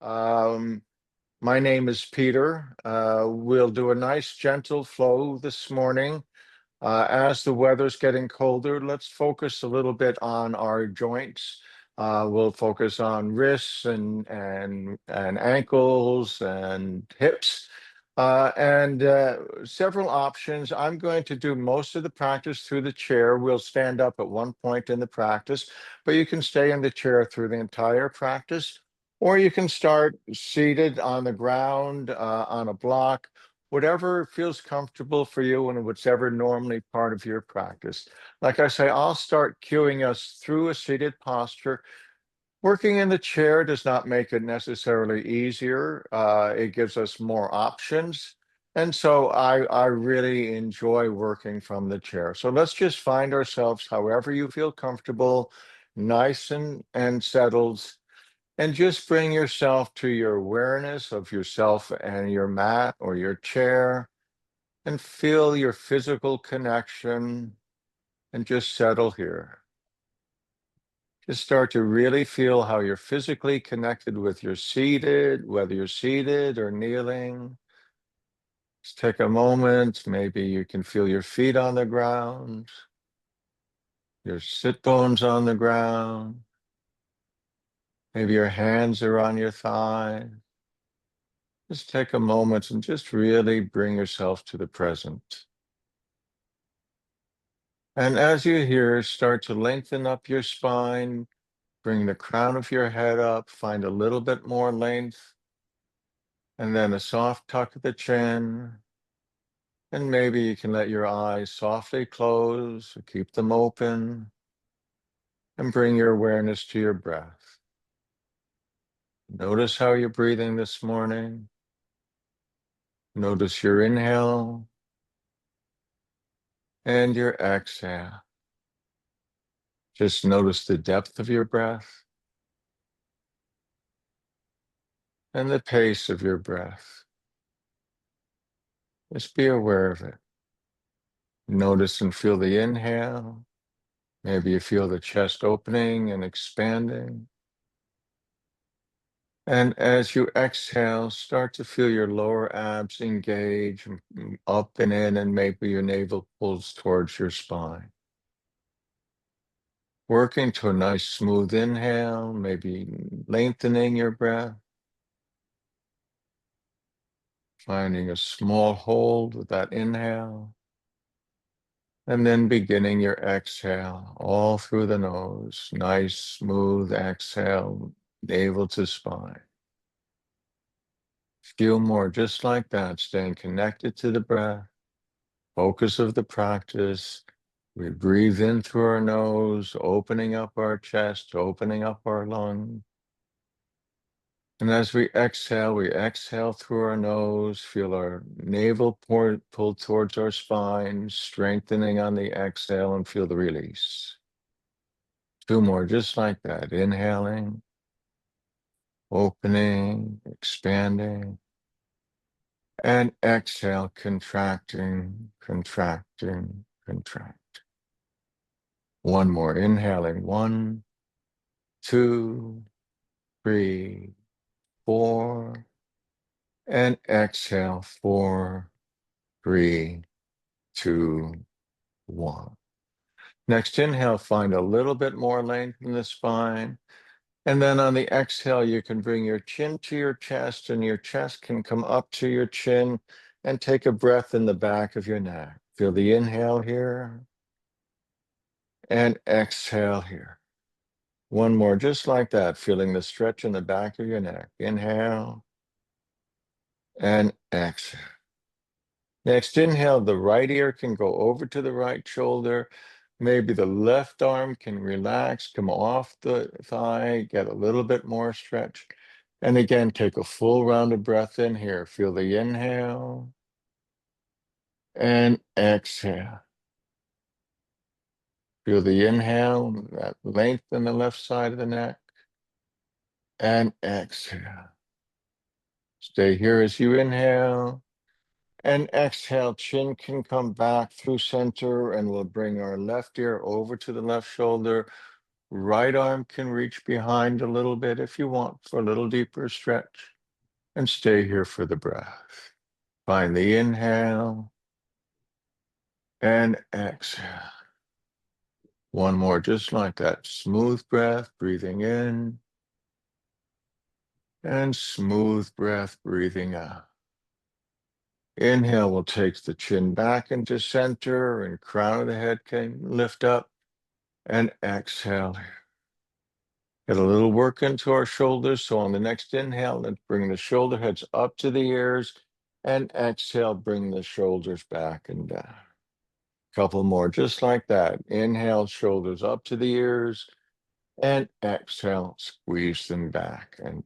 Um, my name is Peter. We'll do a nice gentle flow this morning. As the weather's getting colder, let's focus a little bit on our joints. We'll focus on wrists and ankles and hips and several options. I'm going to do most of the practice through the chair. We'll stand up at one point in the practice, but you can stay in the chair through the entire practice, or you can start seated on the ground on a block, whatever feels comfortable for you and whatever normally part of your practice. Like I say, I'll start cueing us through a seated posture. Working in the chair does not make it necessarily easier. It gives us more options. And so I really enjoy working from the chair. So let's just find ourselves however you feel comfortable, nice and settled, and just bring yourself to your awareness of yourself and your mat or your chair and feel your physical connection and just settle here. Just start to really feel how you're physically connected with your seated, whether you're seated or kneeling. Just take a moment. Maybe you can feel your feet on the ground, your sit bones on the ground. Maybe your hands are on your thighs. Just take a moment and just really bring yourself to the present. And as you're here, start to lengthen up your spine, bring the crown of your head up, find a little bit more length, and then a soft tuck of the chin. And maybe you can let your eyes softly close or keep them open and bring your awareness to your breath. Notice how you're breathing this morning. Notice your inhale and your exhale. Just notice the depth of your breath and the pace of your breath. Just be aware of it. Notice and feel the inhale. Maybe you feel the chest opening and expanding. And as you exhale, start to feel your lower abs engage up and in, and maybe your navel pulls towards your spine. Working to a nice smooth inhale, maybe lengthening your breath. Finding a small hold with that inhale. And then beginning your exhale all through the nose. Nice, smooth exhale, navel to spine. Feel more just like that, staying connected to the breath, focus of the practice. We breathe in through our nose, opening up our chest, opening up our lung. And as we exhale through our nose, feel our navel pull towards our spine, strengthening on the exhale, and feel the release. Two more, just like that. Inhaling, opening, expanding, and exhale, contracting, contracting, contract. One more, inhaling. 1, 2, 3, 4, and exhale. 4, 3, 2, 1. Next inhale, find a little bit more length in the spine. And then on the exhale, you can bring your chin to your chest, and your chest can come up to your chin, and take a breath in the back of your neck. Feel the inhale here and exhale here. One more, just like that, feeling the stretch in the back of your neck. Inhale and exhale. Next inhale, the right ear can go over to the right shoulder. Maybe the left arm can relax, come off the thigh, get a little bit more stretch. And again, take a full round of breath in here. Feel the inhale and exhale. Feel the inhale, that length in the left side of the neck, and exhale. Stay here as you inhale and exhale. Chin can come back through center, and we'll bring our left ear over to the left shoulder. Right arm can reach behind a little bit if you want for a little deeper stretch. And stay here for the breath. Find the inhale and exhale. One more, just like that. Smooth breath, breathing in. And smooth breath, breathing out. Inhale will take the chin back into center and crown of the head can lift up. And exhale. Get a little work into our shoulders. So on the next inhale, let's bring the shoulder heads up to the ears. And exhale, bring the shoulders back and down. Couple more, just like that. Inhale, shoulders up to the ears. And exhale, squeeze them back. And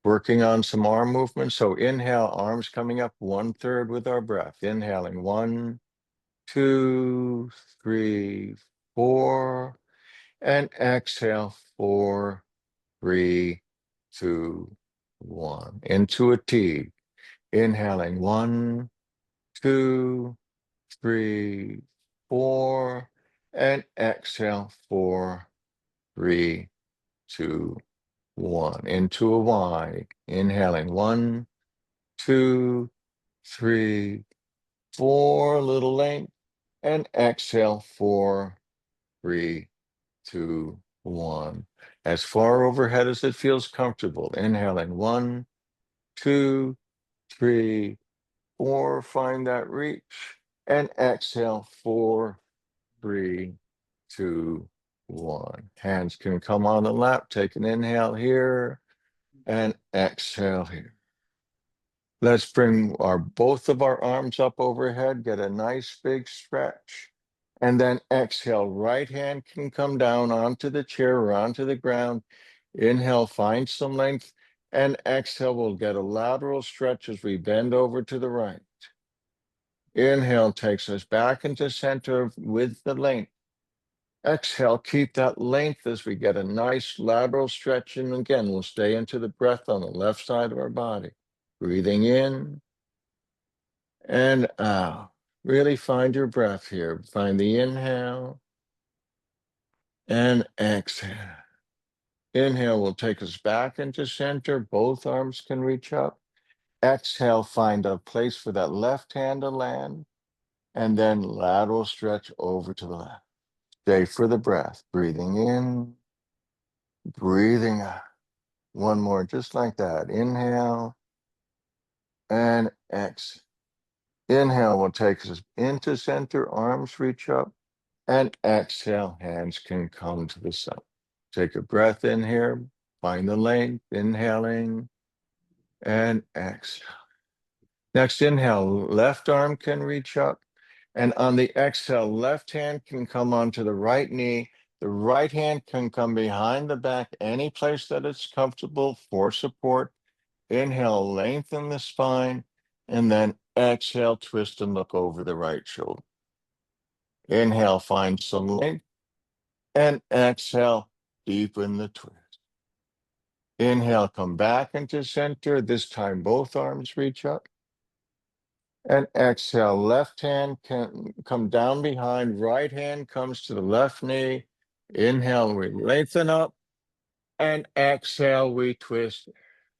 working on some arm movements. So inhale, arms coming up 1/3 with our breath. Inhaling 1, 2, 3, 4. And exhale, 4, 3, 2, 1. Into a T. Inhaling 1, 2, 3, 4. And exhale, 4, 3, 2, 1. Into a Y. Inhaling 1, 2, 3, 4. Little length. And exhale, 4, 3, 2, 1. As far overhead as it feels comfortable. Inhaling 1, 2, 3, 4. Find that reach. And exhale, 4, 3, 2, 1. Hands can come on the lap. Take an inhale here and exhale here. Let's bring both of our arms up overhead. Get a nice big stretch. And then exhale, right hand can come down onto the chair or onto the ground. Inhale, find some length. And exhale, we'll get a lateral stretch as we bend over to the right. Inhale takes us back into center with the length. Exhale, keep that length as we get a nice lateral stretch. And again, we'll stay into the breath on the left side of our body. Breathing in and out. Really find your breath here. Find the inhale and exhale. Inhale will take us back into center. Both arms can reach up. Exhale, find a place for that left hand to land. And then lateral stretch over to the left. Stay for the breath. Breathing in, breathing out. One more, just like that. Inhale and exhale. Inhale will take us into center. Arms reach up. And exhale, hands can come to the side. Take a breath in here. Find the length. Inhaling and exhale. Next inhale, left arm can reach up. And on the exhale, left hand can come onto the right knee. The right hand can come behind the back, any place that it's comfortable for support. Inhale, lengthen the spine. And then exhale, twist and look over the right shoulder. Inhale, find some length. And exhale, deepen the twist. Inhale, come back into center. This time, both arms reach up. And exhale, left hand can come down behind, right hand comes to the left knee. Inhale, we lengthen up. And exhale, we twist.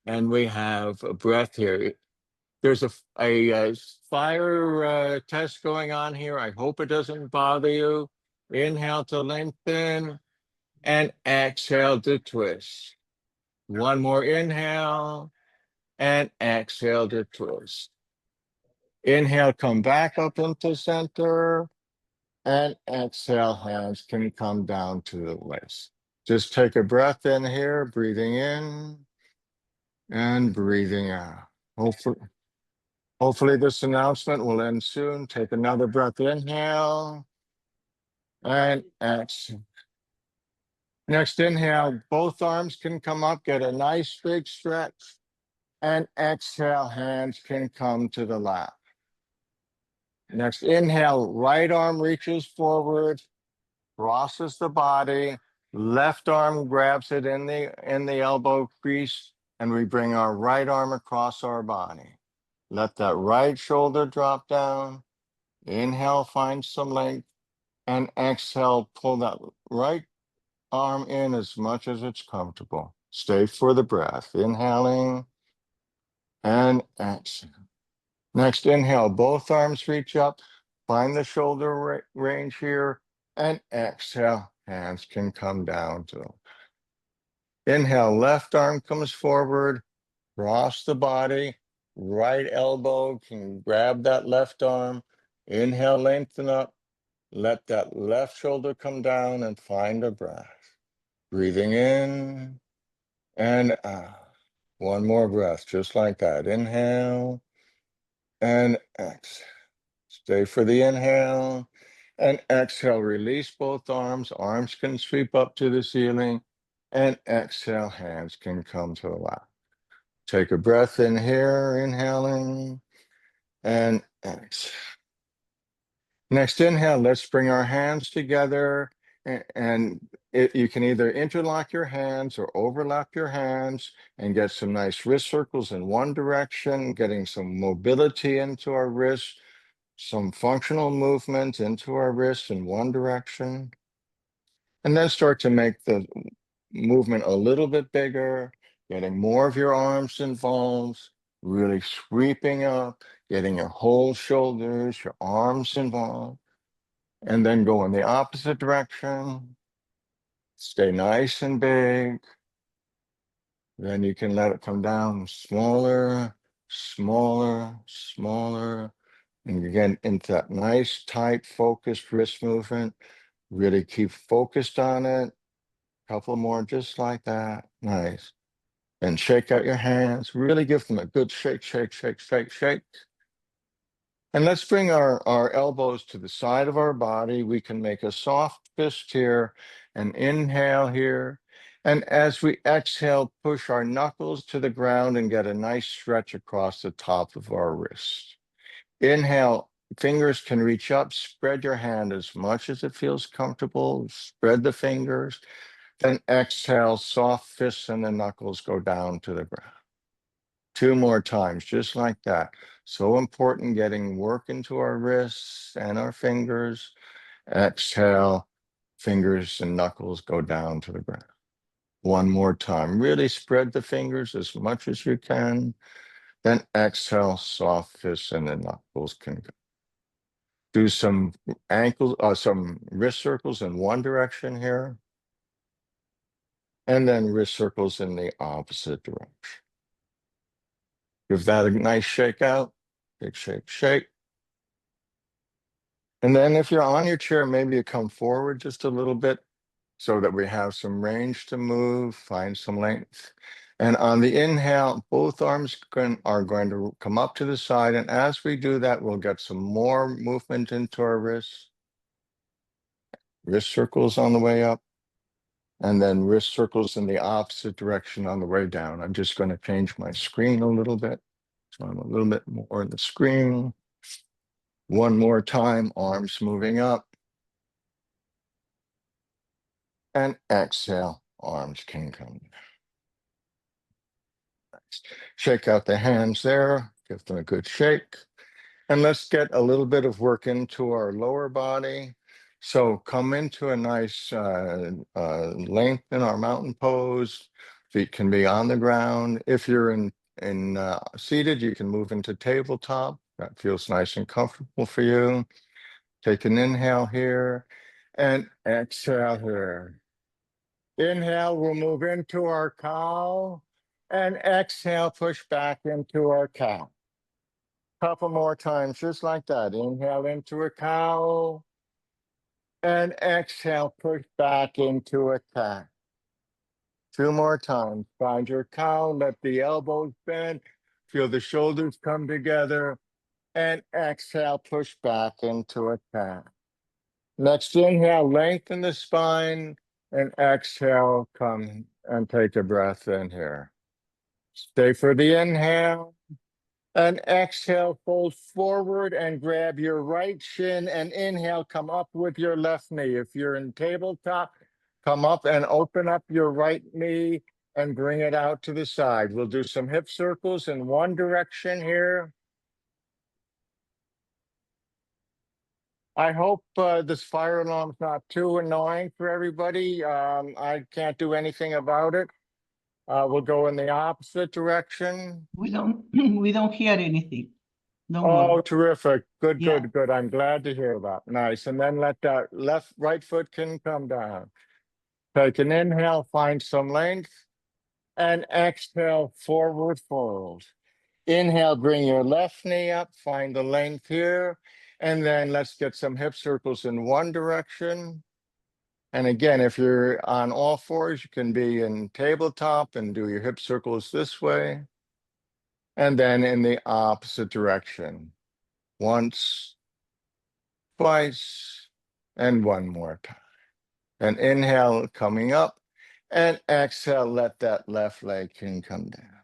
And we have a breath here. There's a fire test going on here. I hope it doesn't bother you. Inhale to lengthen. And exhale to twist. One more inhale and exhale to twist. Inhale, come back up into center and exhale, hands can come down to the waist. Just take a breath in here, breathing in and breathing out. Hopefully this announcement will end soon. Take another breath, inhale and exhale. Next inhale, both arms can come up, get a nice big stretch. And exhale, hands can come to the lap. Next inhale, right arm reaches forward, crosses the body, left arm grabs it in the elbow crease, and we bring our right arm across our body. Let that right shoulder drop down. Inhale, find some length, and exhale, pull that right arm in as much as it's comfortable. Stay for the breath. Inhaling and exhale. Next, inhale, both arms reach up, find the shoulder range here, and exhale, hands can come down to them. Inhale, left arm comes forward, cross the body, right elbow can grab that left arm. Inhale, lengthen up, let that left shoulder come down and find a breath. Breathing in and out. One more breath, just like that. Inhale and exhale. Stay for the inhale and exhale. Release both arms. Arms can sweep up to the ceiling and exhale. Hands can come to the lap. Take a breath in here, inhaling and exhale. Next inhale, let's bring our hands together and you can either interlock your hands or overlap your hands and get some nice wrist circles in one direction, getting some mobility into our wrists, some functional movement into our wrists in one direction, and then start to make the movement a little bit bigger, getting more of your arms involved, really sweeping up, getting your whole shoulders, your arms involved, and then go in the opposite direction. Stay nice and big. Then you can let it come down smaller, smaller, smaller. And you get into that nice, tight, focused wrist movement. Really keep focused on it. Couple more just like that. Nice. And shake out your hands. Really give them a good shake, shake, shake, shake, shake. And let's bring our elbows to the side of our body. We can make a soft fist here and inhale here. And as we exhale, push our knuckles to the ground and get a nice stretch across the top of our wrist. Inhale, fingers can reach up, spread your hand as much as it feels comfortable. Spread the fingers. Then exhale, soft fists and the knuckles go down to the ground. Two more times, just like that. So important getting work into our wrists and our fingers. Exhale, fingers and knuckles go down to the ground. One more time. Really spread the fingers as much as you can. Then exhale, soft fists and the knuckles can go. Do some some wrist circles in one direction here. And then wrist circles in the opposite direction. Give that a nice shake out. Big shake, shake. And then if you're on your chair, maybe you come forward just a little bit so that we have some range to move, find some length. And on the inhale, both arms are going to come up to the side. And as we do that, we'll get some more movement into our wrists. Wrist circles on the way up. And then wrist circles in the opposite direction on the way down. I'm just going to change my screen a little bit. So I'm a little bit more in the screen. One more time, arms moving up. And exhale, arms can come down. Nice. Shake out the hands there, give them a good shake. And let's get a little bit of work into our lower body. So come into a nice length in our mountain pose. Feet can be on the ground. If you're in seated, you can move into tabletop. That feels nice and comfortable for you. Take an inhale here and exhale here. Inhale, we'll move into our cow, and exhale, push back into our cow. Couple more times, just like that. Inhale into a cow, and exhale, push back into a cat. Two more times. Find your cow, let the elbows bend, feel the shoulders come together, and exhale, push back into a cat. Next inhale, lengthen the spine, and exhale, come and take a breath in here. Stay for the inhale, and exhale, fold forward and grab your right shin, and inhale, come up with your left knee. If you're in tabletop, come up and open up your right knee and bring it out to the side. We'll do some hip circles in one direction here. I hope this fire alarm's not too annoying for everybody. I can't do anything about it. We'll go in the opposite direction. We don't we don't hear anything. Don't Oh, worry. terrific. Good, Yeah. good, good. I'm glad to hear that. Nice. And then let that right foot can come down. Take an inhale, find some length, and exhale, forward fold. Inhale, bring your left knee up, find the length here. And then let's get some hip circles in one direction. And again, if you're on all fours, you can be in tabletop and do your hip circles this way. And then in the opposite direction. Once, twice, and one more time. And inhale, coming up. And exhale, let that left leg can come down.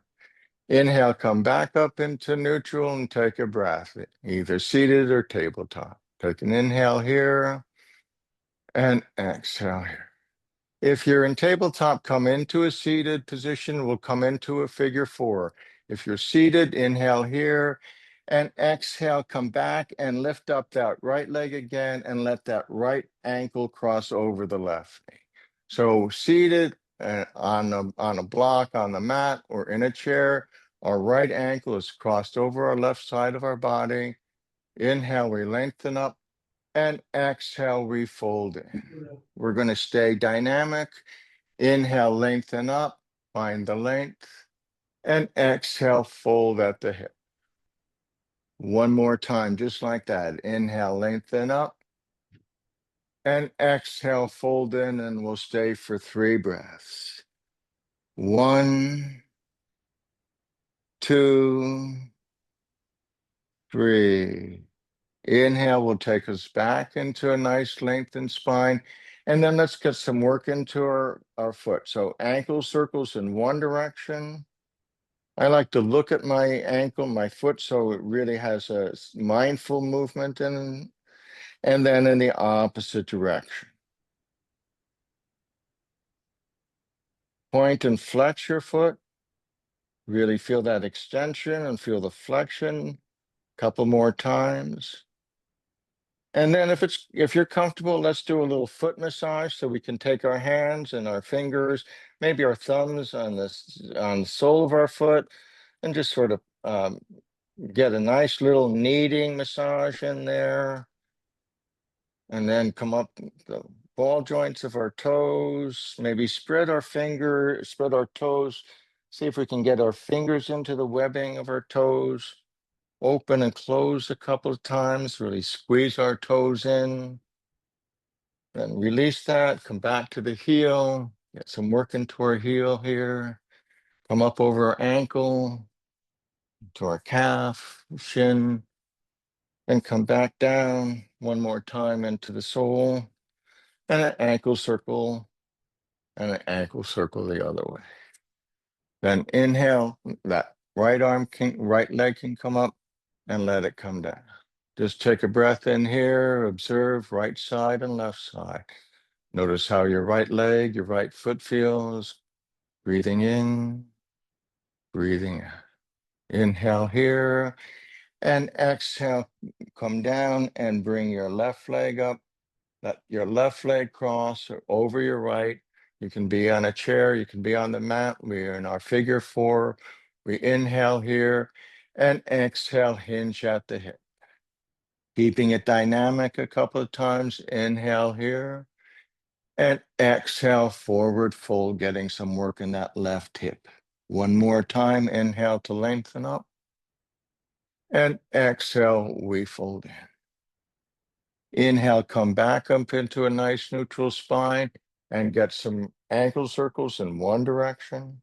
Inhale, come back up into neutral and take a breath, either seated or tabletop. Take an inhale here and exhale here. If you're in tabletop, come into a seated position. We'll come into a figure four. If you're seated, inhale here and exhale, come back and lift up that right leg again and let that right ankle cross over the left knee. So seated on a block on the mat or in a chair, our right ankle is crossed over our left side of our body. Inhale, we lengthen up, and exhale, we fold in. We're going to stay dynamic. Inhale, lengthen up, find the length, and exhale, fold at the hip. One more time, just like that. Inhale, lengthen up, and exhale, fold in, and we'll stay for 3 breaths. 1, 2, 3. Inhale will take us back into a nice lengthened spine. And then let's get some work into our foot. So ankle circles in one direction. I like to look at my ankle, my foot, so it really has a mindful movement in, and then in the opposite direction. Point and flex your foot. Really feel that extension and feel the flexion. Couple more times. And then if you're comfortable, let's do a little foot massage so we can take our hands and our fingers, maybe our thumbs on the sole of our foot, and just sort of get a nice little kneading massage in there. And then come up the ball joints of our toes, maybe spread our toes, see if we can get our fingers into the webbing of our toes. Open and close a couple of times, really squeeze our toes in. Then release that, come back to the heel, get some work into our heel here. Come up over our ankle, to our calf, shin, and come back down one more time into the sole. And an ankle circle, and an ankle circle the other way. Then inhale, that right leg can come up, and let it come down. Just take a breath in here, observe right side and left side. Notice how your right leg, your right foot feels. Breathing in, breathing out. Inhale here, and exhale, come down and bring your left leg up. Let your left leg cross over your right. You can be on a chair, you can be on the mat. We're in our figure four. We inhale here and exhale, hinge at the hip. Keeping it dynamic a couple of times. Inhale here and exhale, forward fold, getting some work in that left hip. One more time. Inhale to lengthen up. And exhale, we fold in. Inhale, come back up into a nice neutral spine and get some ankle circles in one direction.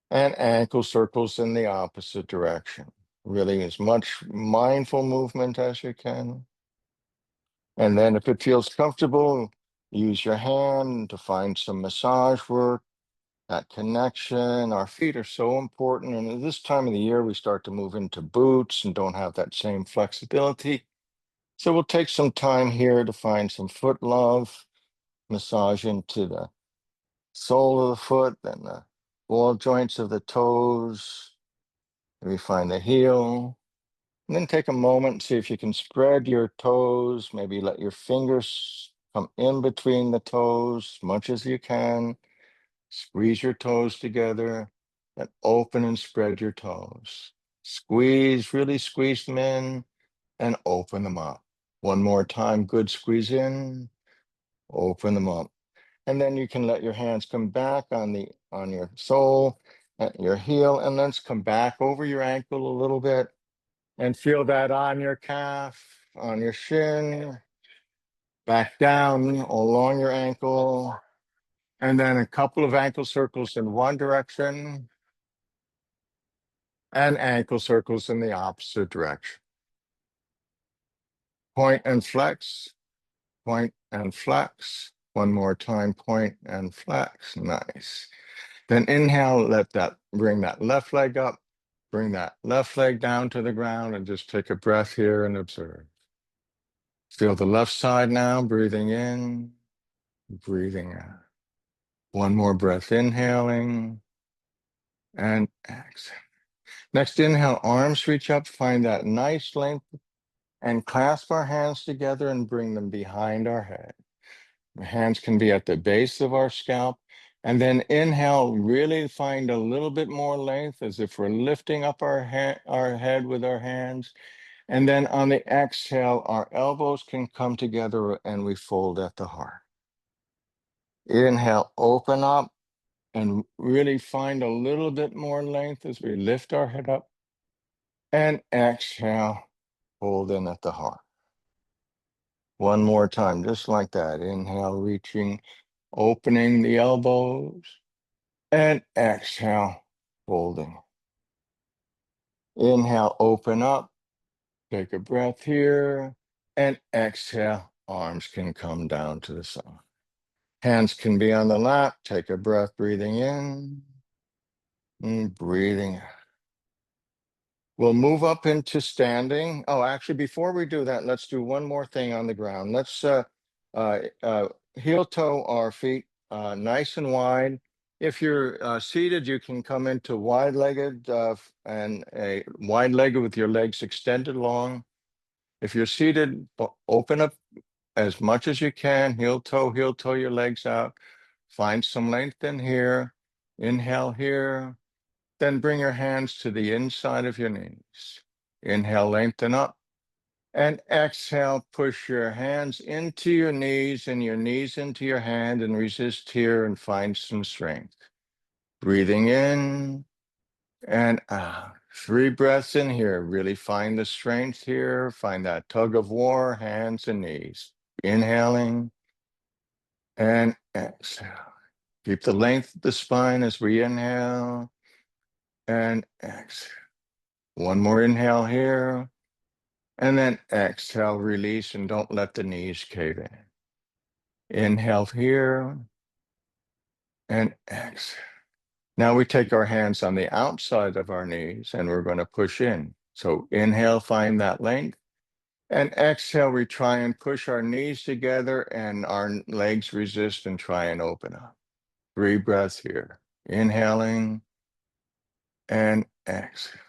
And ankle circles in the opposite direction. Really as much mindful movement as you can. And then if it feels comfortable, use your hand to find some massage work, that connection. Our feet are so important. And at this time of the year, we start to move into boots and don't have that same flexibility. So we'll take some time here to find some foot love, massage into the sole of the foot, then the ball joints of the toes. We find the heel, And then take a moment, see if you can spread your toes, maybe let your fingers come in between the toes as much as you can. Squeeze your toes together and open and spread your toes. Squeeze, really squeeze them in and open them up. One more time, good squeeze in, open them up. And then you can let your hands come back on your sole, at your heel, and let's come back over your ankle a little bit and feel that on your calf, on your shin, back down along your ankle, and then a couple of ankle circles in one direction and ankle circles in the opposite direction. Point and flex, point and flex. One more time, point and flex. Nice. Then inhale, bring that left leg up, bring that left leg down to the ground, and just take a breath here and observe. Feel the left side now, breathing in, breathing out. One more breath, inhaling and exhaling. Next inhale, arms reach up, find that nice length, and clasp our hands together and bring them behind our head. The hands can be at the base of our scalp. And then inhale, really find a little bit more length as if we're lifting up our head with our hands. And then on the exhale, our elbows can come together and we fold at the heart. Inhale, open up and really find a little bit more length as we lift our head up. And exhale, hold in at the heart. One more time, just like that. Inhale, reaching, opening the elbows. And exhale, folding. Inhale, open up. Take a breath here. And exhale, arms can come down to the side. Hands can be on the lap. Take a breath, breathing in and breathing out. We'll move up into standing. Oh, actually, before we do that, let's do one more thing on the ground. Let's heel toe our feet nice and wide. If you're seated, you can come into wide-legged and a wide-legged with your legs extended long. If you're seated, open up as much as you can. Heel toe your legs out. Find some length in here. Inhale here. Then bring your hands to the inside of your knees. Inhale, lengthen up. And exhale, push your hands into your knees and your knees into your hand and resist here and find some strength. Breathing in and out. 3 breaths in here. Really find the strength here. Find that tug of war, hands and knees. Inhaling and exhale. Keep the length of the spine as we inhale and exhale. One more inhale here. And then exhale, release, and don't let the knees cave in. Inhale here and exhale. Now we take our hands on the outside of our knees and we're going to push in. So inhale, find that length. And exhale, we try and push our knees together and our legs resist and try and open up. 3 breaths here. Inhaling and exhale.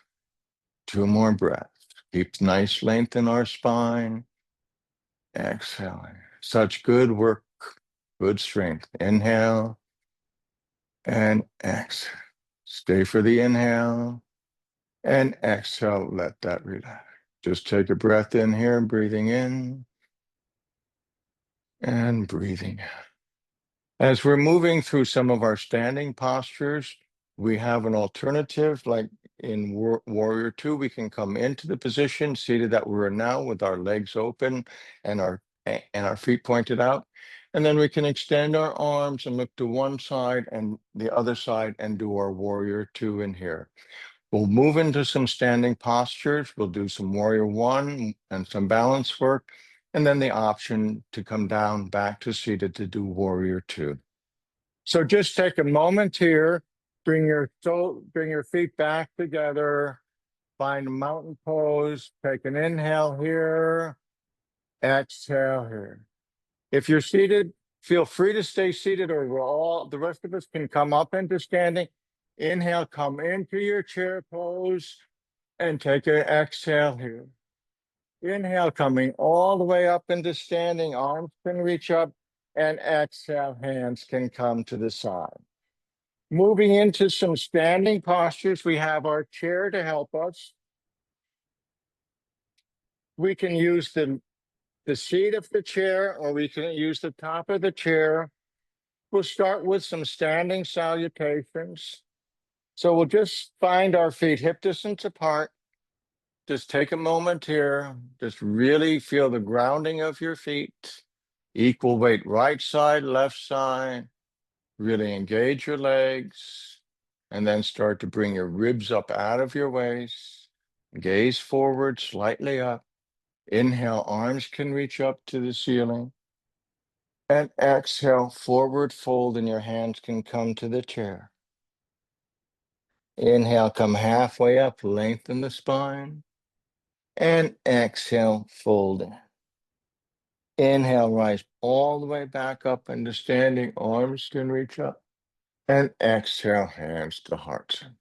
2 more breaths. Keep nice length in our spine. Exhaling. Such good work, good strength. Inhale and exhale. Stay for the inhale and exhale. Let that relax. Just take a breath in here, breathing in and breathing out. As we're moving through some of our standing postures, we have an alternative, like in Warrior Two, we can come into the position seated that we're in now with our legs open and our feet pointed out. And then we can extend our arms and look to one side and the other side and do our Warrior Two in here. We'll move into some standing postures. We'll do some Warrior One and some balance work, and then the option to come down back to seated to do Warrior Two. So just take a moment here, bring your feet back together, find a mountain pose, take an inhale here, exhale here. If you're seated, feel free to stay seated, or the rest of us can come up into standing. Inhale, come into your chair pose. And take an exhale here. Inhale, coming all the way up into standing. Arms can reach up, and exhale, hands can come to the side. Moving into some standing postures, we have our chair to help us. We can use the seat of the chair, or we can use the top of the chair. We'll start with some standing salutations. So we'll just find our feet hip distance apart. Just take a moment here. Just really feel the grounding of your feet. Equal weight, right side, left side. Really engage your legs. And then start to bring your ribs up out of your waist. Gaze forward, slightly up. Inhale, arms can reach up to the ceiling. And exhale, forward fold, and your hands can come to the chair. Inhale, come halfway up, lengthen the spine. And exhale, fold in. Inhale, rise all the way back up into standing. Arms can reach up. And exhale, hands to heart center.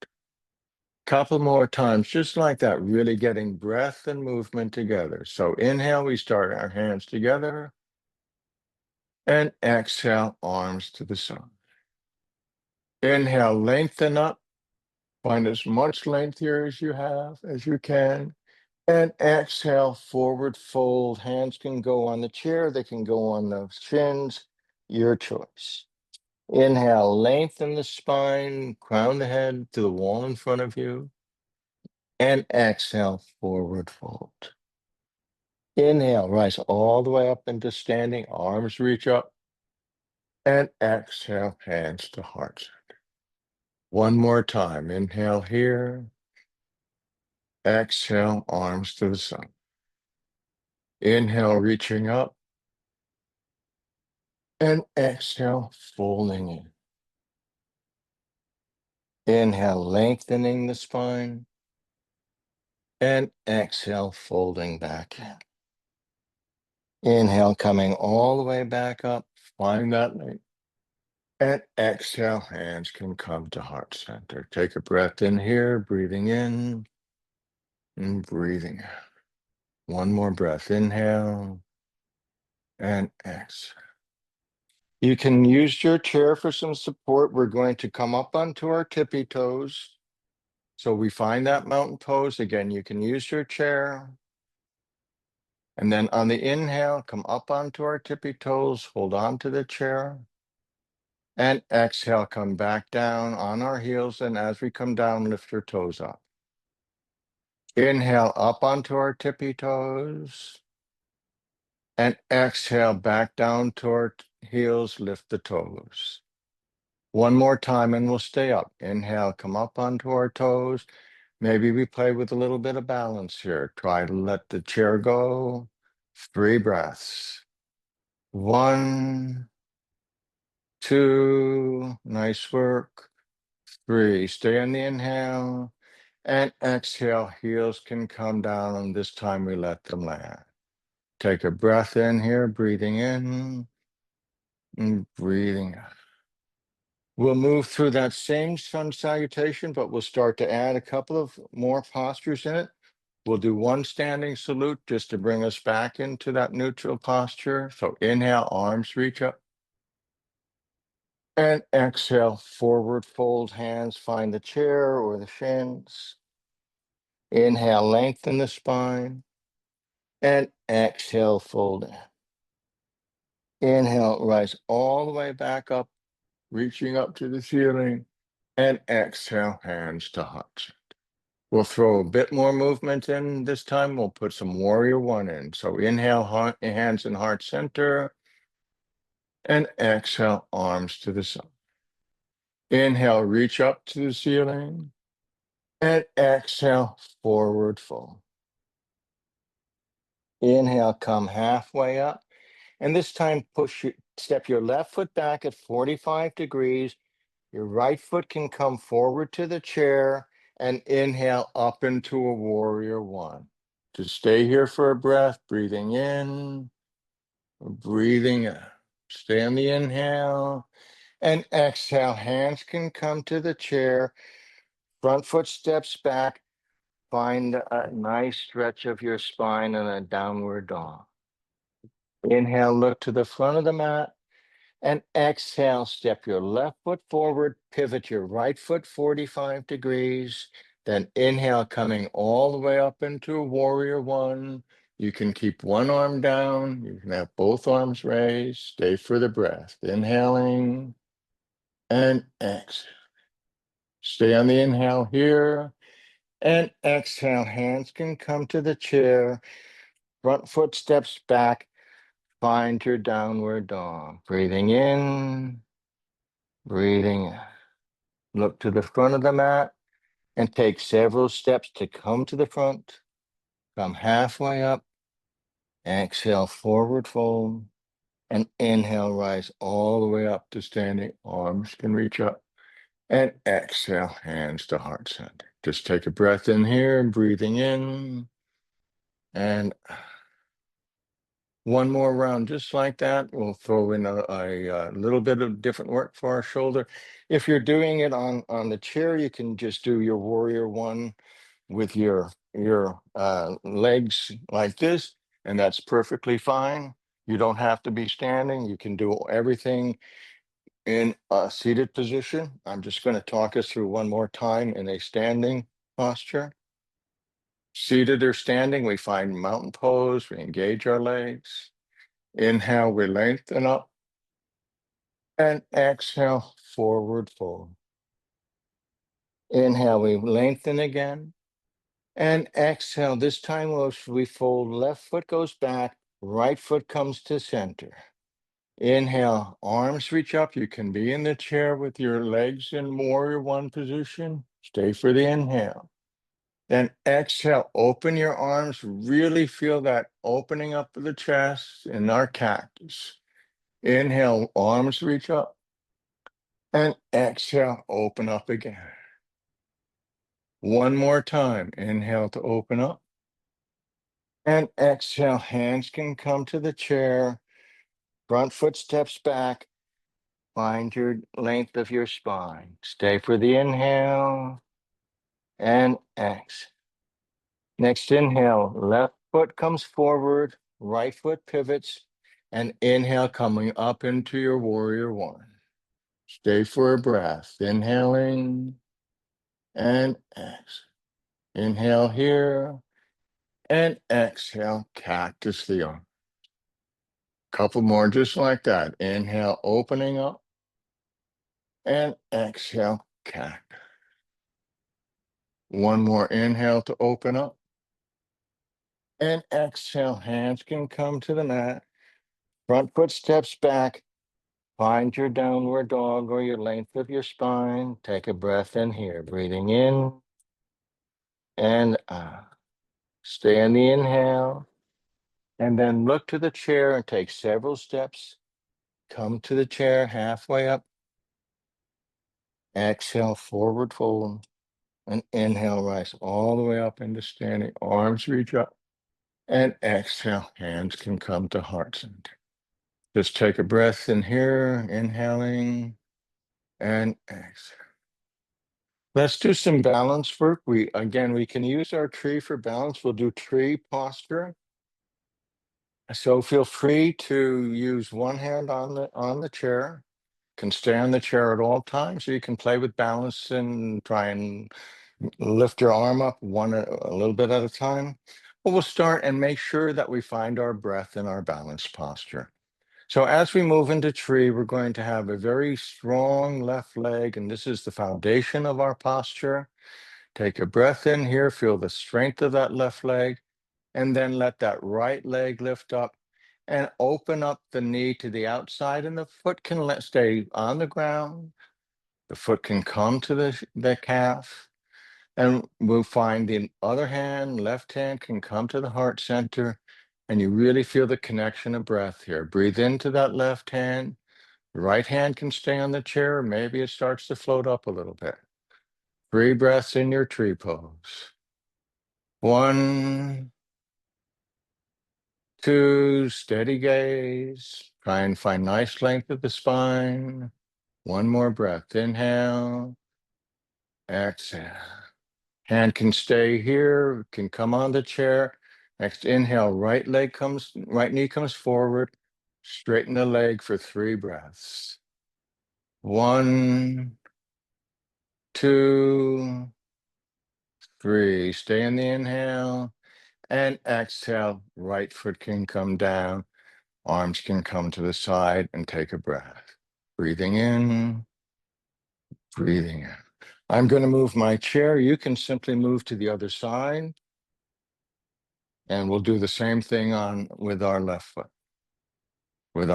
Couple more times, just like that, really getting breath and movement together. So inhale, we start our hands together. And exhale, arms to the side. Inhale, lengthen up. Find as much length here as you have, as you can. And exhale, forward fold. Hands can go on the chair. They can go on the shins. Your choice. Inhale, lengthen the spine, crown the head to the wall in front of you. And exhale, forward fold. Inhale, rise all the way up into standing. Arms reach up. And exhale, hands to heart center. One more time. Inhale here. Exhale, arms to the side. Inhale, reaching up. And exhale, folding in. Inhale, lengthening the spine. And exhale, folding back in. Inhale, coming all the way back up. Find that length. And exhale, hands can come to heart center. Take a breath in here, breathing in and breathing out. One more breath. Inhale and exhale. You can use your chair for some support. We're going to come up onto our tippy toes. So we find that mountain pose. Again, you can use your chair. And then on the inhale, come up onto our tippy toes, hold on to the chair. And exhale, come back down on our heels. And as we come down, lift your toes up. Inhale up onto our tippy toes. And exhale back down toward heels, lift the toes. One more time and we'll stay up. Inhale, come up onto our toes. Maybe we play with a little bit of balance here. Try to let the chair go. 3 breaths. 1, 2, nice work. 3, stay on the inhale. And exhale, heels can come down, and this time we let them land. Take a breath in here, breathing in and breathing out. We'll move through that same sun salutation, but we'll start to add a couple of more postures in it. We'll do one standing salute just to bring us back into that neutral posture. So inhale, arms reach up. And exhale, forward fold, hands find the chair or the shins. Inhale, lengthen the spine. And exhale, fold in. Inhale, rise all the way back up, reaching up to the ceiling. And exhale, hands to heart. We'll throw a bit more movement in this time. We'll put some warrior 1 in. So inhale, hands in heart center. And exhale, arms to the side. Inhale, reach up to the ceiling. And exhale, forward fold. Inhale, come halfway up. And this time, step your left foot back at 45 degrees. Your right foot can come forward to the chair and inhale up into a warrior 1. Just stay here for a breath, breathing in, breathing out. Stay on the inhale and exhale. Hands can come to the chair. Front foot steps back. Find a nice stretch of your spine in a downward dog. Inhale, look to the front of the mat. And exhale, step your left foot forward, pivot your right foot 45 degrees. Then inhale, coming all the way up into warrior one. You can keep one arm down. You can have both arms raised. Stay for the breath. Inhaling and exhale. Stay on the inhale here. And exhale, hands can come to the chair. Front foot steps back. Find your downward dog. Breathing in, breathing out. Look to the front of the mat and take several steps to come to the front. Come halfway up. Exhale, forward fold. And inhale, rise all the way up to standing. Arms can reach up. And exhale, hands to heart center. Just take a breath in here, breathing in. And one more round just like that. We'll throw in a little bit of different work for our shoulder. If you're doing it on the chair, you can just do your warrior one with your legs like this, and that's perfectly fine. You don't have to be standing. You can do everything in a seated position. I'm just going to talk us through one more time in a standing posture. Seated or standing, we find mountain pose. We engage our legs. Inhale, we lengthen up. And exhale, forward fold. Inhale, we lengthen again. And exhale. This time we fold, left foot goes back, right foot comes to center. Inhale, arms reach up. You can be in the chair with your legs in warrior one position. Stay for the inhale. Then exhale, open your arms. Really feel that opening up of the chest in our cactus. Inhale, arms reach up. And exhale, open up again. One more time. Inhale to open up. And exhale, hands can come to the chair. Front foot steps back. Find your length of your spine. Stay for the inhale and exhale. Next inhale, left foot comes forward, right foot pivots, and inhale coming up into your warrior one. Stay for a breath. Inhaling and exhale. Inhale here and exhale, cactus the arm. Couple more just like that. Inhale, opening up. And exhale, cactus. One more inhale to open up. And exhale, hands can come to the mat. Front foot steps back. Find your downward dog or your length of your spine. Take a breath in here. Breathing in and out. Stay on the inhale. And then look to the chair and take several steps. Come to the chair halfway up. Exhale, forward fold. And inhale, rise all the way up into standing. Arms reach up. And exhale, hands can come to heart center. Just take a breath in here, inhaling and exhale. Let's do some balance work. We can use our tree for balance. We'll do tree posture. So feel free to use one hand on the chair. Can stay on the chair at all times, so you can play with balance and try and lift your arm up a little bit at a time. But we'll start and make sure that we find our breath in our balance posture. So as we move into tree, we're going to have a very strong left leg, and this is the foundation of our posture. Take a breath in here, feel the strength of that left leg, and then let that right leg lift up and open up the knee to the outside, and the foot can stay on the ground. The foot can come to the calf, and we'll find the other hand, left hand can come to the heart center, and you really feel the connection of breath here. Breathe into that left hand. The right hand can stay on the chair. Maybe it starts to float up a little bit. 3 breaths in your tree pose. 1, 2, steady gaze. Try and find nice length of the spine. One more breath. Inhale, exhale. Hand can stay here, can come on the chair. Next inhale, right knee comes forward. Straighten the leg for 3 breaths. 1, 2, 3. Stay in the inhale and exhale. Right foot can come down. Arms can come to the side and take a breath. Breathing in, breathing in. I'm going to move my chair. You can simply move to the other side. And we'll do the same thing with our left foot, with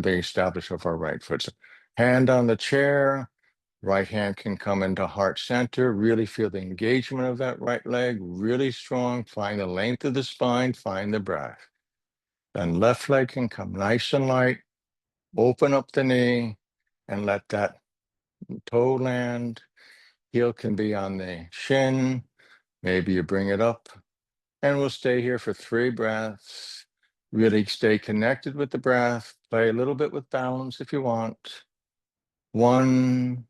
the establish of our right foot. So hand on the chair, right hand can come into heart center. Really feel the engagement of that right leg, really strong. Find the length of the spine, find the breath. Then left leg can come nice and light. Open up the knee and let that toe land. Heel can be on the shin. Maybe you bring it up. And we'll stay here for 3 breaths. Really stay connected with the breath. Play a little bit with balance if you want. 1,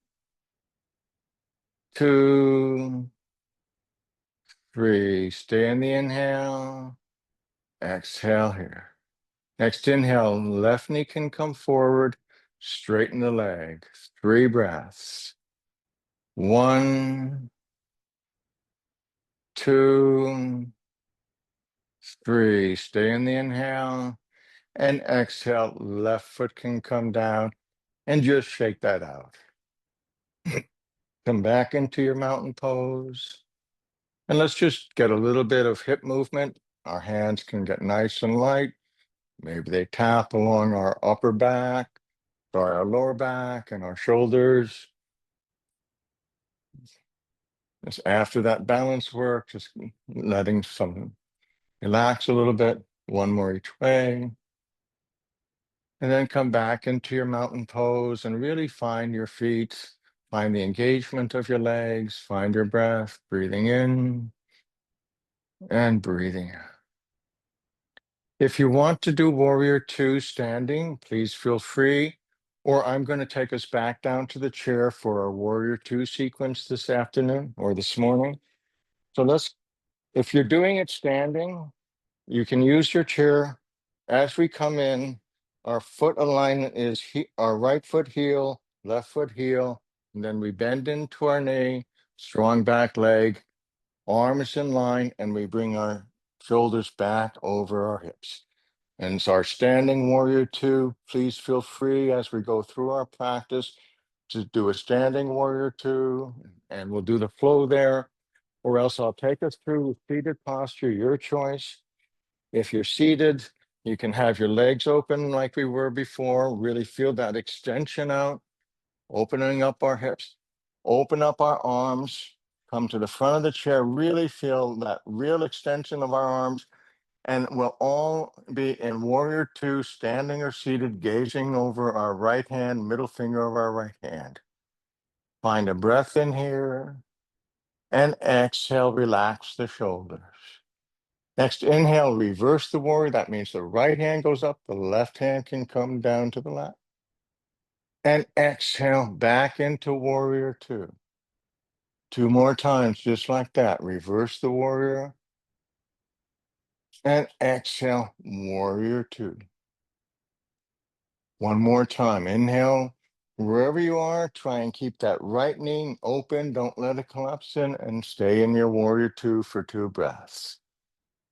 2, 3. Stay in the inhale. Exhale here. Next inhale, left knee can come forward. Straighten the leg. 3 breaths. 1, 2, 3. Stay in the inhale. And exhale, left foot can come down. And just shake that out. Come back into your mountain pose. And let's just get a little bit of hip movement. Our hands can get nice and light. Maybe they tap along our upper back, or our lower back and our shoulders. Just after that balance work, just letting some relax a little bit. One more each way. And then come back into your mountain pose and really find your feet. Find the engagement of your legs, find your breath, breathing in and breathing out. If you want to do Warrior 2 standing, please feel free, or I'm going to take us back down to the chair for our Warrior 2 sequence this afternoon or this morning. So if you're doing it standing, you can use your chair. As we come in, our foot alignment is our right foot heel, left foot heel, and then we bend into our knee, strong back leg, arms in line, and we bring our shoulders back over our hips. And it's our standing Warrior 2. Please feel free as we go through our practice to do a standing Warrior 2, and we'll do the flow there, or else I'll take us through seated posture, your choice. If you're seated, you can have your legs open like we were before. Really feel that extension out, opening up our hips, open up our arms, come to the front of the chair, really feel that real extension of our arms. And we'll all be in Warrior 2, standing or seated, gazing over our right hand, middle finger of our right hand. Find a breath in here and exhale, relax the shoulders. Next inhale, reverse the warrior. That means the right hand goes up, the left hand can come down to the left. And exhale, back into Warrior 2. 2 more times, just like that. Reverse the warrior. And exhale, Warrior 2. One more time. Inhale, wherever you are, try and keep that right knee open. Don't let it collapse in, and stay in your Warrior 2 for 2 breaths.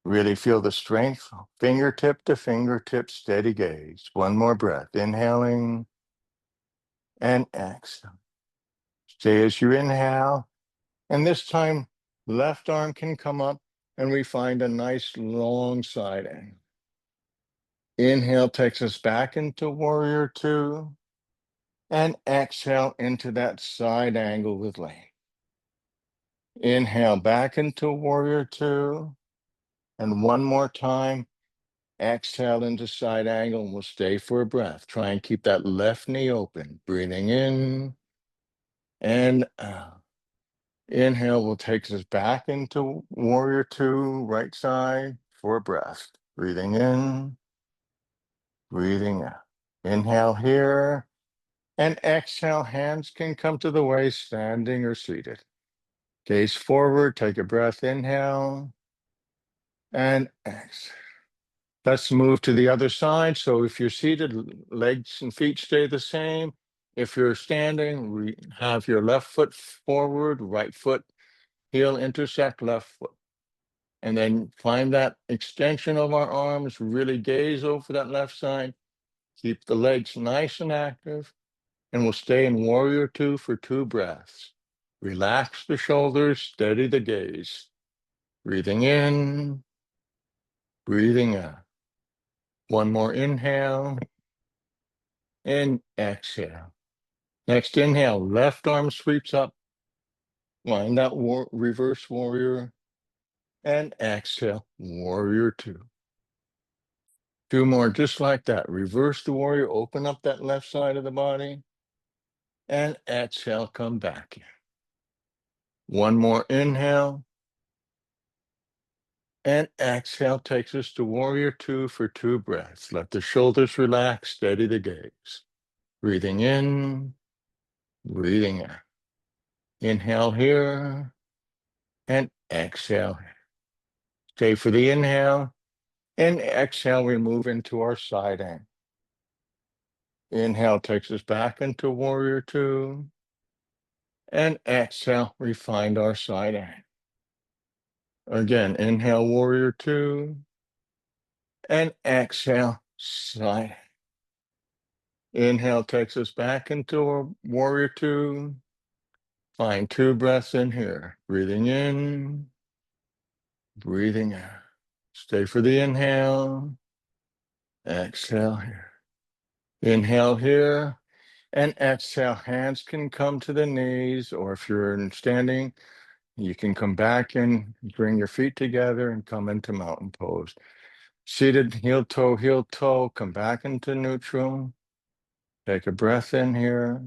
Really feel the strength, fingertip to fingertip, steady gaze. One more breath, inhaling and exhale. Stay as you inhale. And this time, left arm can come up and we find a nice long side angle. Inhale takes us back into Warrior 2. And exhale into that side angle with length. Inhale back into Warrior 2. And one more time, exhale into side angle, and we'll stay for a breath. Try and keep that left knee open. Breathing in and out. Inhale will take us back into Warrior 2, right side for a breath. Breathing in, breathing out. Inhale here, and exhale, hands can come to the waist, standing or seated. Gaze forward, take a breath, inhale, and exhale. Let's move to the other side. So if you're seated, legs and feet stay the same. If you're standing, have your left foot forward, right foot, heel intersect left foot. And then find that extension of our arms, really gaze over that left side. Keep the legs nice and active. And we'll stay in warrior two for 2 breaths. Relax the shoulders, steady the gaze. Breathing in, breathing out. One more inhale and exhale. Next inhale, left arm sweeps up. Line that reverse warrior. And exhale, warrior two. 2 more just like that. Reverse the warrior, open up that left side of the body. And exhale, come back in. One more inhale. And exhale takes us to warrior two for 2 breaths. Let the shoulders relax, steady the gaze. Breathing in, breathing out. Inhale here and exhale. Stay for the inhale and exhale. We move into our side angle. Inhale takes us back into warrior two. And exhale, we find our side angle. Again, inhale, warrior two. And exhale, side. Inhale takes us back into our warrior two. Find 2 breaths in here. Breathing in, breathing out. Stay for the inhale. Exhale here. Inhale here. And exhale. Hands can come to the knees, or if you're in standing, you can come back and bring your feet together and come into mountain pose. Seated, heel toe, come back into neutral. Take a breath in here.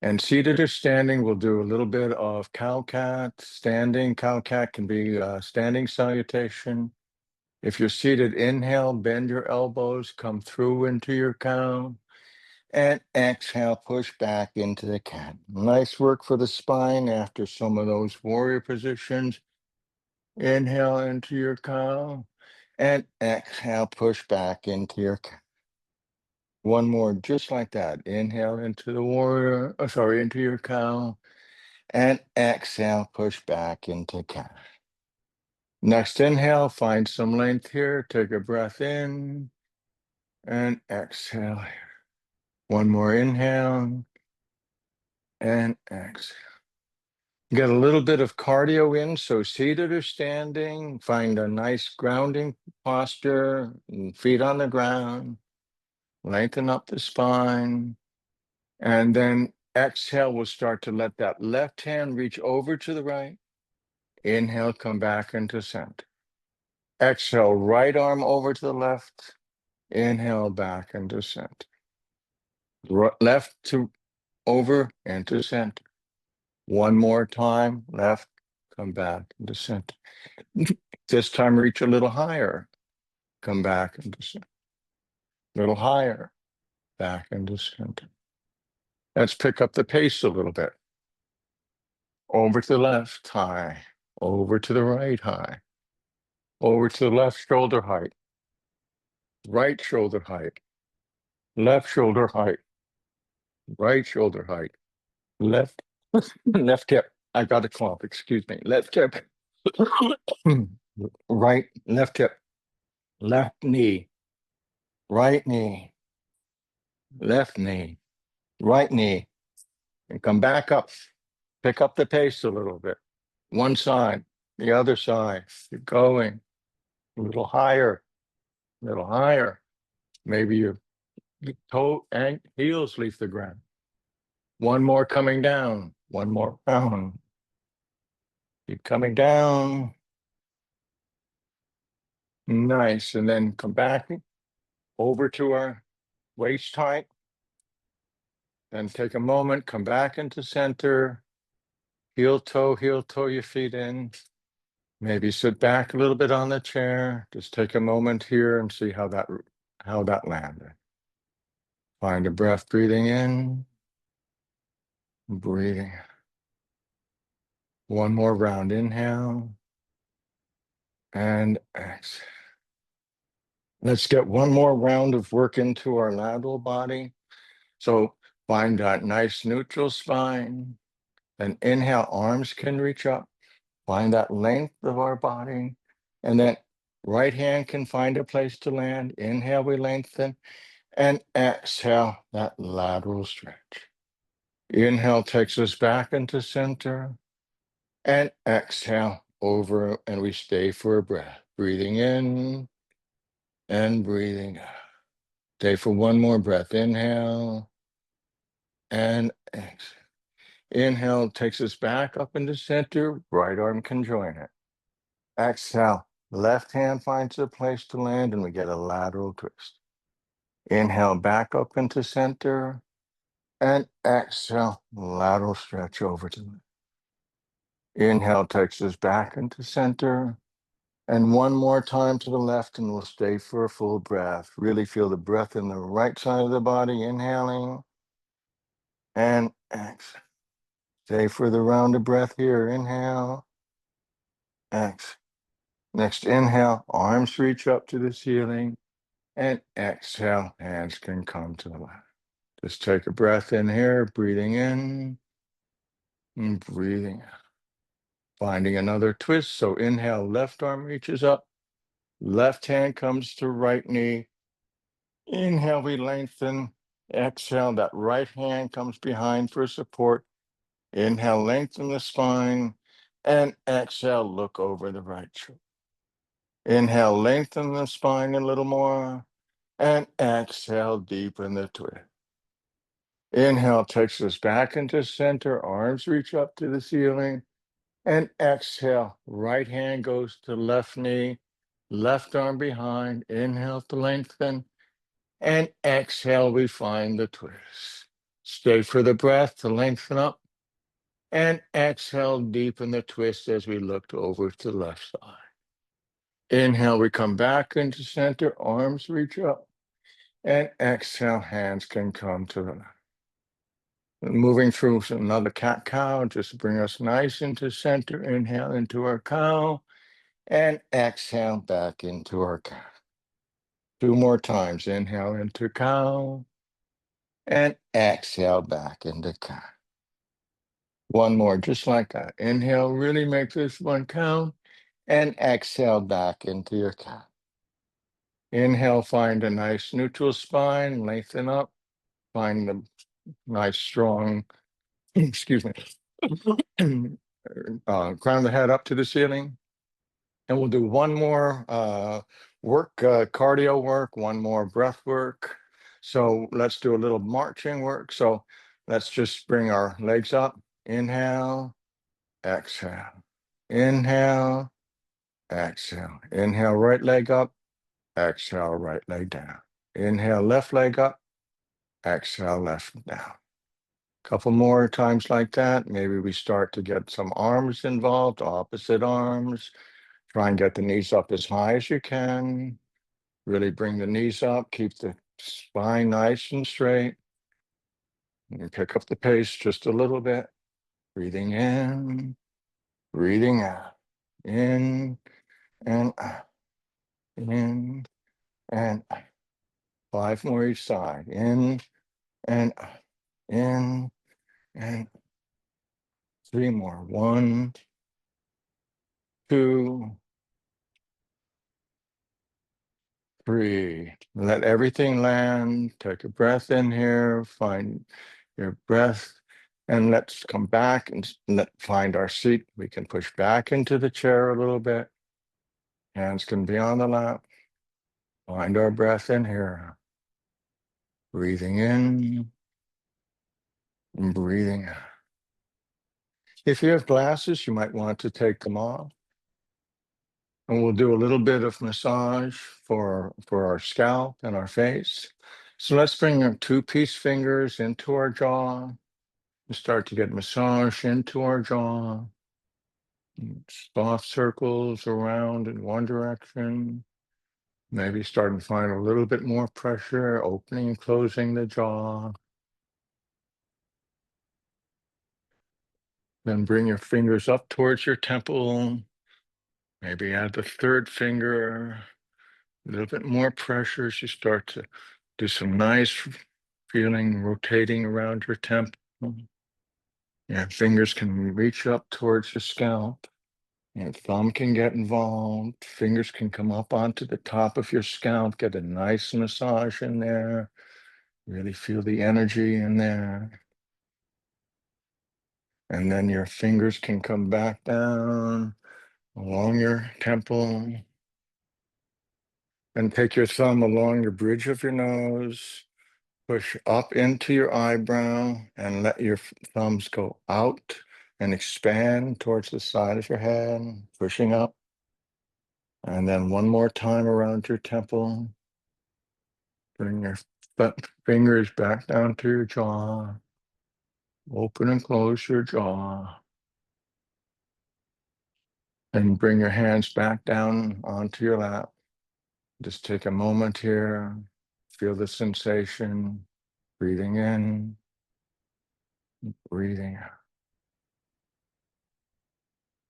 And seated or standing, we'll do a little bit of cow cat. Standing, cow cat can be a standing salutation. If you're seated, inhale, bend your elbows, come through into your cow. And exhale, push back into the cat. Nice work for the spine after some of those warrior positions. Inhale into your cow. And exhale, push back into your cat. One more, just like that. Inhale into the warrior, into your cow. And exhale, push back into cat. Next inhale, find some length here. Take a breath in and exhale. One more inhale and exhale. Get a little bit of cardio in, so seated or standing, find a nice grounding posture, feet on the ground, lengthen up the spine, and then exhale, we'll start to let that left hand reach over to the right. Inhale, come back into center. Exhale, right arm over to the left. Inhale, back into center. Left to over into center. One more time, left, come back into center. This time, reach a little higher. Come back into center. Little higher, back into center. Let's pick up the pace a little bit. Over to the left, high. Over to the right, high. Over to the left shoulder height. Right shoulder height. Left shoulder height. Right shoulder height. Left left hip. I got a cough, excuse me. Left hip. Right, left hip. Left knee. Right knee. Left knee. Right knee. And come back up. Pick up the pace a little bit. One side, the other side. You're going a little higher, a little higher. Maybe your toe and heels leave the ground. One more coming down. One more down. Keep coming down. Nice. And then come back over to our waist height. Then take a moment, come back into center. Heel toe your feet in. Maybe sit back a little bit on the chair. Just take a moment here and see how that landed. Find a breath, breathing in, breathing out. One more round. Inhale and exhale. Let's get one more round of work into our lateral body. So find that nice neutral spine. Then inhale, arms can reach up. Find that length of our body. And then right hand can find a place to land. Inhale, we lengthen. And exhale, that lateral stretch. Inhale takes us back into center. And exhale over, and we stay for a breath. Breathing in and breathing out. Stay for one more breath. Inhale and exhale. Inhale takes us back up into center. Right arm can join it. Exhale. Left hand finds a place to land, and we get a lateral twist. Inhale back up into center. And exhale, lateral stretch over to the inhale takes us back into center. And one more time to the left, and we'll stay for a full breath. Really feel the breath in the right side of the body, inhaling and exhale. Stay for the round of breath here. Inhale, exhale. Next inhale, arms reach up to the ceiling, and exhale, hands can come to the left. Just take a breath in here, breathing in and breathing out. Finding another twist. So inhale, left arm reaches up, left hand comes to right knee. Inhale, we lengthen. Exhale, that right hand comes behind for support. Inhale, lengthen the spine. And exhale, look over the right shoulder. Inhale, lengthen the spine a little more. And exhale, deepen the twist. Inhale takes us back into center. Arms reach up to the ceiling. And exhale, right hand goes to left knee. Left arm behind. Inhale to lengthen. And exhale, we find the twist. Stay for the breath to lengthen up. And exhale, deepen the twist as we look over to the left side. Inhale, we come back into center, arms reach up. And exhale, hands can come to the left. Moving through another cat-cow, just bring us nice into center. Inhale into our cow. And exhale back into our cow. Two more times. Inhale into cow. And exhale back into cow. One more, just like that. Inhale, really make this one count. And exhale back into your cow. Inhale, find a nice neutral spine, lengthen up. Find the nice strong, excuse me, crown the head up to the ceiling. And we'll do one more work, cardio work, one more breath work. So let's do a little marching work. So let's just bring our legs up. Inhale, exhale. Inhale, exhale. Inhale, right leg up. Exhale, right leg down. Inhale, left leg up. Exhale, left down. Couple more times like that. Maybe we start to get some arms involved, opposite arms. Try and get the knees up as high as you can. Really bring the knees up. Keep the spine nice and straight. And pick up the pace just a little bit. Breathing in, breathing out. In and out. In and out. 5 more each side. In and out. In and out. 3 more. 1, 2, 3. Let everything land. Take a breath in here. Find your breath. And let's come back and find our seat. We can push back into the chair a little bit. Hands can be on the lap. Find our breath in here. Breathing in and breathing out. If you have glasses, you might want to take them off. And we'll do a little bit of massage for our scalp and our face. So let's bring our 2 peace fingers into our jaw and start to get massage into our jaw. Soft circles around in one direction. Maybe starting to find a little bit more pressure, opening and closing the jaw. Then bring your fingers up towards your temple. Maybe add the third finger. A little bit more pressure as you start to do some nice feeling rotating around your temple. Your fingers can reach up towards your scalp. Your thumb can get involved. Fingers can come up onto the top of your scalp. Get a nice massage in there. Really feel the energy in there. And then your fingers can come back down along your temple. And take your thumb along your bridge of your nose. Push up into your eyebrow and let your thumbs go out and expand towards the side of your head, pushing up. And then one more time around your temple. Bring your fingers back down to your jaw. Open and close your jaw. And bring your hands back down onto your lap. Just take a moment here. Feel the sensation. Breathing in, breathing out.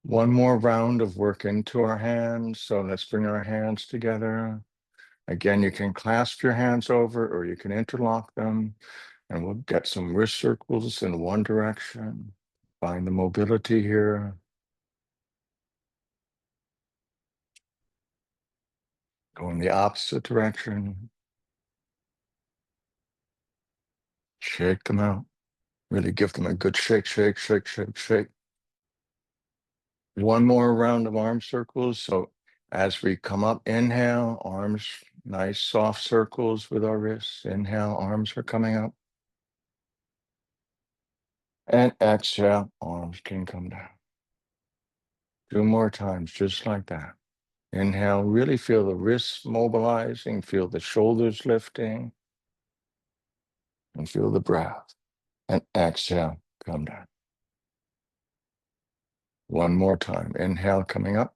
One more round of work into our hands. So let's bring our hands together. Again, you can clasp your hands over or you can interlock them, and we'll get some wrist circles in one direction. Find the mobility here. Go in the opposite direction. Shake them out. Really give them a good shake, shake, shake, shake, shake. One more round of arm circles. So as we come up, inhale, arms, nice soft circles with our wrists. Inhale, arms are coming up. And exhale, arms can come down. 2 more times, just like that. Inhale, really feel the wrists mobilizing, feel the shoulders lifting, and feel the breath. And exhale, come down. One more time. Inhale, coming up.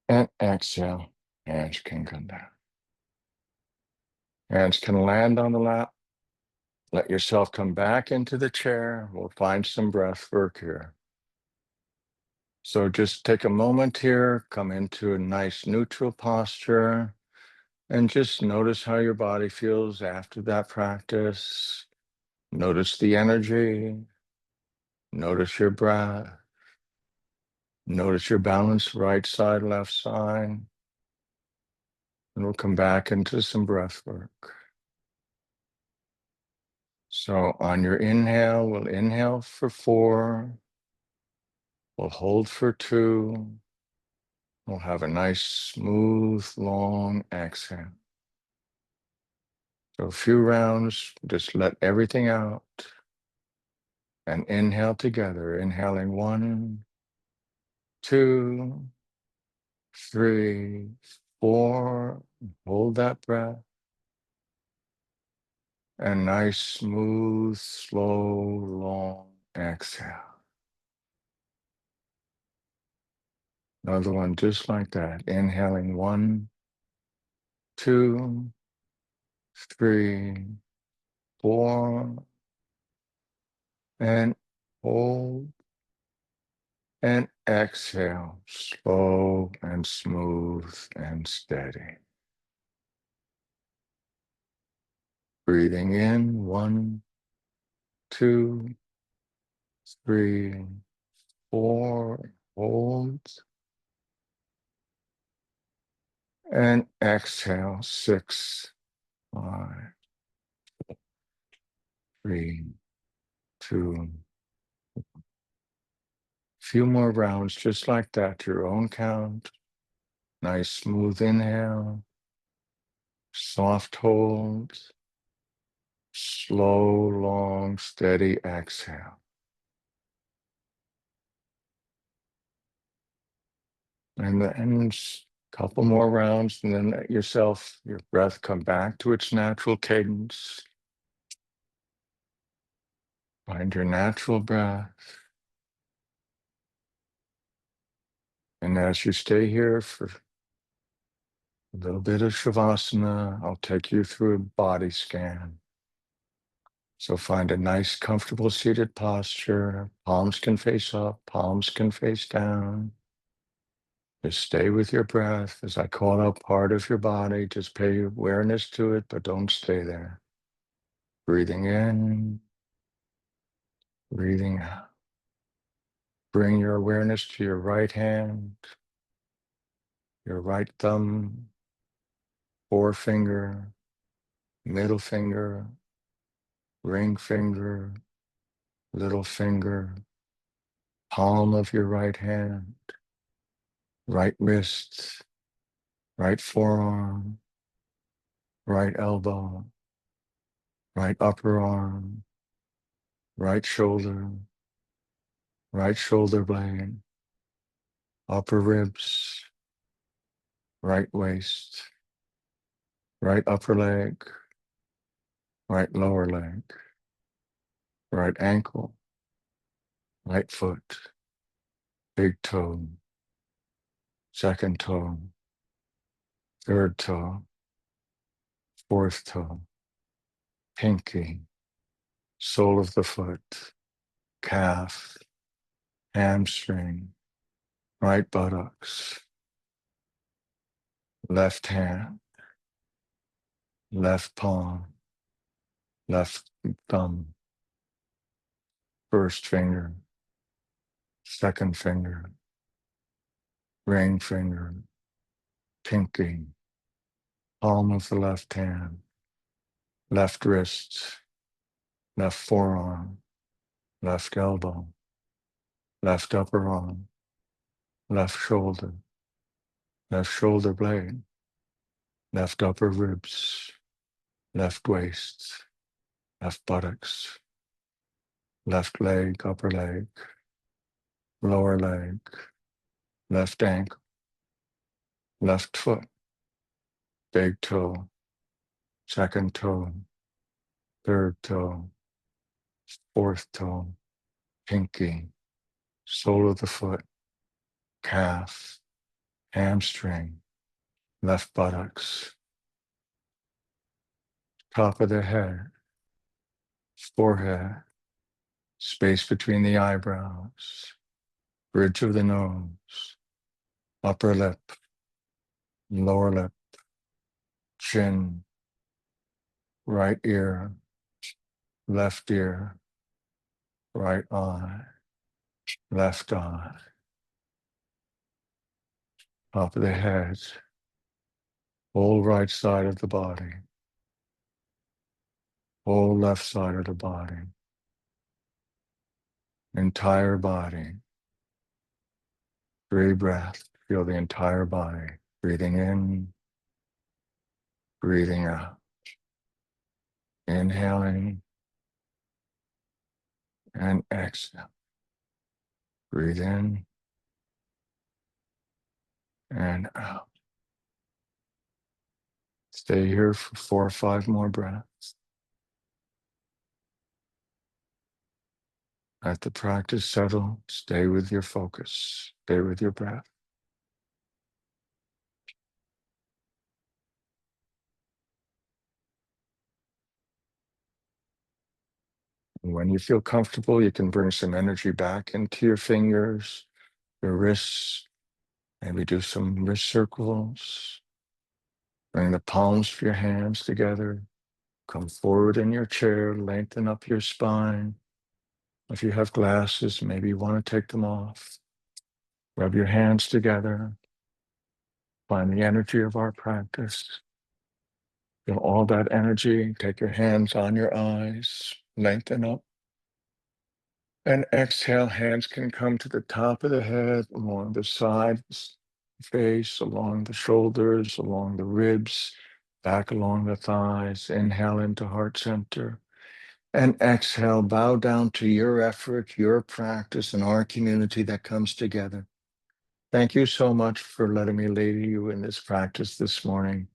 And exhale, hands can come down. Hands can land on the lap. Let yourself come back into the chair. We'll find some breath work here. So just take a moment here, come into a nice neutral posture, and just notice how your body feels after that practice. Notice the energy. Notice your breath. Notice your balance, right side, left side. And we'll come back into some breath work. So on your inhale, we'll inhale for 4. We'll hold for 2. We'll have a nice, smooth, long exhale. So a few rounds, just let everything out. And inhale together. Inhaling 1, 2, 3, 4. Hold that breath. And nice, smooth, slow, long exhale. Another one just like that. Inhaling 1, 2, 3, 4. And hold. And exhale, slow and smooth and steady. Breathing in, 1, 2, 3, 4, hold. And exhale, 6, 5, 3, 2. Few more rounds just like that, your own count. Nice smooth inhale, soft hold, slow, long, steady exhale. And then a couple more rounds, and then let yourself, your breath come back to its natural cadence. Find your natural breath. And as you stay here for a little bit of Shavasana, I'll take you through a body scan. So find a nice, comfortable seated posture. Palms can face up, palms can face down. Just stay with your breath. As I call out part of your body, just pay awareness to it, but don't stay there. Breathing in, breathing out. Bring your awareness to your right hand, your right thumb, forefinger, middle finger, ring finger, little finger, palm of your right hand, right wrist, right forearm, right elbow, right upper arm, right shoulder blade, upper ribs, right waist, right upper leg, right lower leg, right ankle, right foot, big toe, second toe, third toe, fourth toe, pinky, sole of the foot, calf, hamstring, right buttocks, left hand, left palm, left thumb, first finger, second finger, ring finger, pinky, palm of the left hand, left wrist, left forearm, left elbow, left upper arm, left shoulder blade, left upper ribs, left waist, left buttocks, left leg, upper leg, lower leg, left ankle, left foot, big toe, second toe, third toe, fourth toe, pinky, sole of the foot, calf, hamstring, left buttocks, top of the head, forehead, space between the eyebrows, bridge of the nose, upper lip, lower lip, chin, right ear, left ear, right eye, left eye, top of the head, whole right side of the body, whole left side of the body, entire body. 3 breaths, feel the entire body, breathing in, breathing out, inhaling and exhale. Breathe in and out. Stay here for 4 or 5 more breaths. Let the practice settle. Stay with your focus. Stay with your breath. And when you feel comfortable, you can bring some energy back into your fingers, your wrists. Maybe do some wrist circles. Bring the palms of your hands together. Come forward in your chair. Lengthen up your spine. If you have glasses, maybe you want to take them off. Rub your hands together. Find the energy of our practice. Feel all that energy. Take your hands on your eyes. Lengthen up. And exhale, hands can come to the top of the head, along the sides, face, along the shoulders, along the ribs, back along the thighs. Inhale into heart center. And exhale, bow down to your effort, your practice, and our community that comes together. Thank you so much for letting me lead you in this practice this morning.